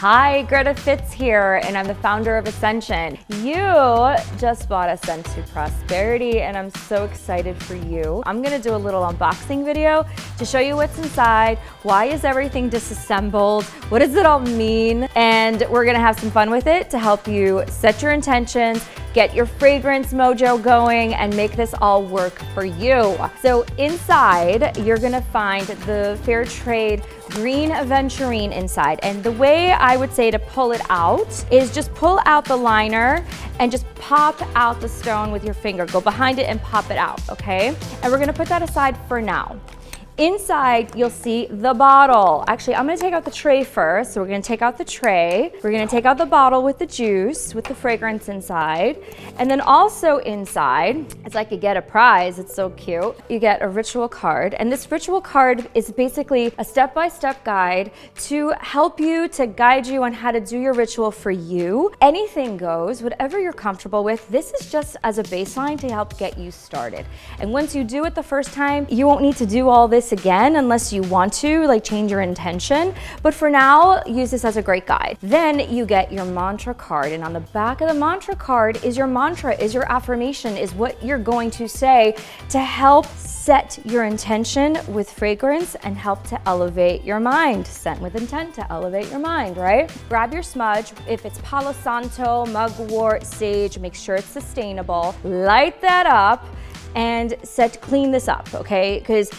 Hi, Greta Fitz here, and I'm the founder of Ascension. You just bought Ascent to Prosperity, and I'm so excited for you. I'm gonna do a little unboxing video to show you what's inside, why is everything disassembled, what does it all mean, and we're gonna have some fun with it to help you set your intentions, get your fragrance mojo going, and make this all work for you. So inside, you're gonna find the fair trade green aventurine inside. And the way I would say to pull it out is just pull out the liner and just pop out the stone with your finger. Go behind it and pop it out, okay? And we're gonna put that aside for now. Inside, you'll see the bottle. Actually, I'm gonna take out the tray first. So we're gonna take out the tray. We're gonna take out the bottle with the juice, with the fragrance inside. And then also inside, it's like you get a prize, it's so cute. You get a ritual card. And this ritual card is basically a step-by-step guide to help you, to guide you on how to do your ritual for you. Anything goes, whatever you're comfortable with. This is just as a baseline to help get you started. And once you do it the first time, you won't need to do all this again unless you want to, like change your intention. But for now, use this as a great guide. Then you get your mantra card, and on the back of the mantra card is your mantra, is your affirmation, is what you're going to say to help set your intention with fragrance and help to elevate your mind. Scent with intent to elevate your mind, right? Grab your smudge. If it's Palo Santo, mugwort, sage, make sure it's sustainable. Light that up and clean this up, okay? Because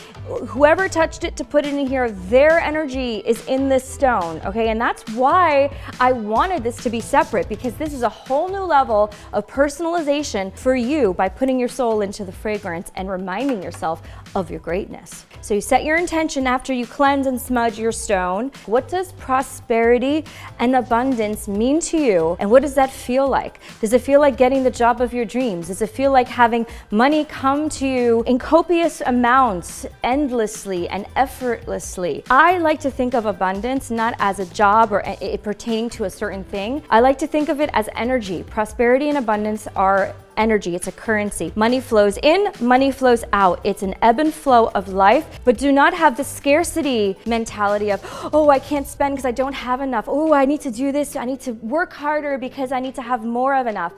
whoever touched it to put it in here, their energy is in this stone, okay? And that's why I wanted this to be separate, because this is a whole new level of personalization for you by putting your soul into the fragrance and reminding yourself of your greatness. So you set your intention after you cleanse and smudge your stone. What does prosperity and abundance mean to you? And what does that feel like? Does it feel like getting the job of your dreams? Does it feel like having money come to you in copious amounts, endlessly and effortlessly? I like to think of abundance not as a job or it pertaining to a certain thing. I like to think of it as energy. Prosperity and abundance are energy, it's a currency. Money flows in, money flows out. It's an ebb and flow of life, but do not have the scarcity mentality of, oh, I can't spend because I don't have enough. Oh, I need to do this. I need to work harder because I need to have more of enough.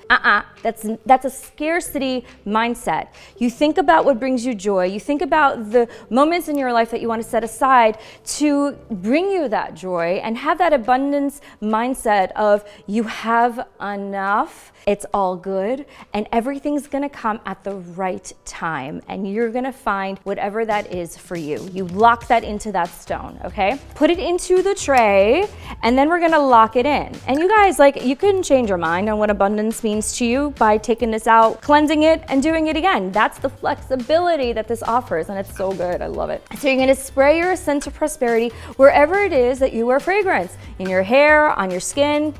That's a scarcity mindset. You think about what brings you joy. You think about the moments in your life that you want to set aside to bring you that joy, and have that abundance mindset of you have enough, it's all good, and everything's gonna come at the right time, and you're gonna find whatever that is for you. You lock that into that stone, okay? Put it into the tray, and then we're gonna lock it in. And you guys, you can change your mind on what abundance means to you by taking this out, cleansing it, and doing it again. That's the flexibility that this offers, and it's so good, I love it. So you're gonna spray your Ascent to Prosperity wherever it is that you wear fragrance, in your hair, on your skin,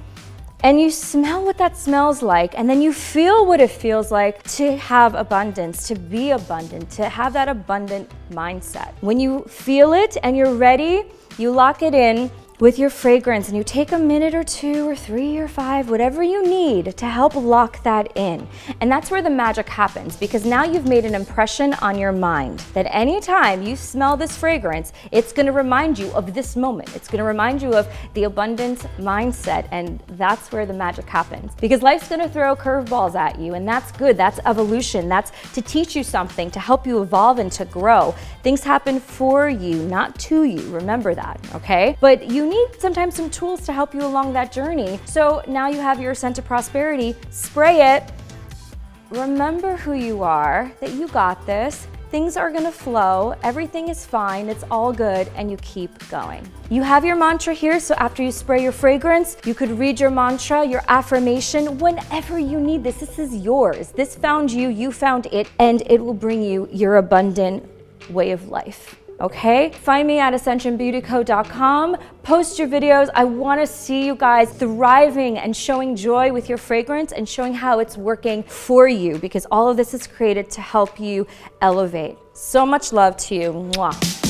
and you smell what that smells like, and then you feel what it feels like to have abundance, to be abundant, to have that abundant mindset. When you feel it and you're ready, you lock it in with your fragrance, and you take a minute or 2 or 3 or 5, whatever you need to help lock that in. And that's where the magic happens, because now you've made an impression on your mind that anytime you smell this fragrance, it's gonna remind you of this moment. It's gonna remind you of the abundance mindset, and that's where the magic happens. Because life's gonna throw curveballs at you, and that's good, that's evolution. That's to teach you something, to help you evolve and to grow. Things happen for you, not to you, remember that, okay? But you need sometimes some tools to help you along that journey. So now you have your Ascent to Prosperity, spray it, remember who you are, that you got this, things are gonna flow, everything is fine, it's all good, and you keep going. You have your mantra here, so after you spray your fragrance, you could read your mantra, your affirmation, whenever you need this. This is yours. This found you, you found it, and it will bring you your abundant way of life. Okay? Find me at ascensionbeautyco.com. Post your videos. I want to see you guys thriving and showing joy with your fragrance and showing how it's working for you, because all of this is created to help you elevate. So much love to you. Mwah.